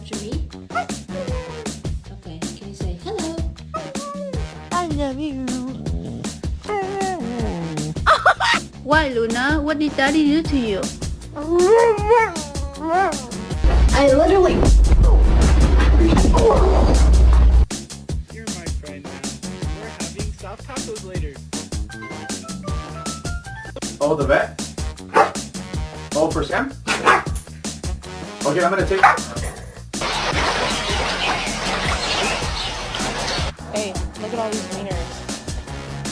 after me? Okay, can you say hello? I love you. Why, Luna? What did Daddy do to you? I literally. You're my friend now. We're having soft tacos later. Oh, the vet? Oh, for Sam? Okay, I'm gonna take. Hey, look at all these wieners.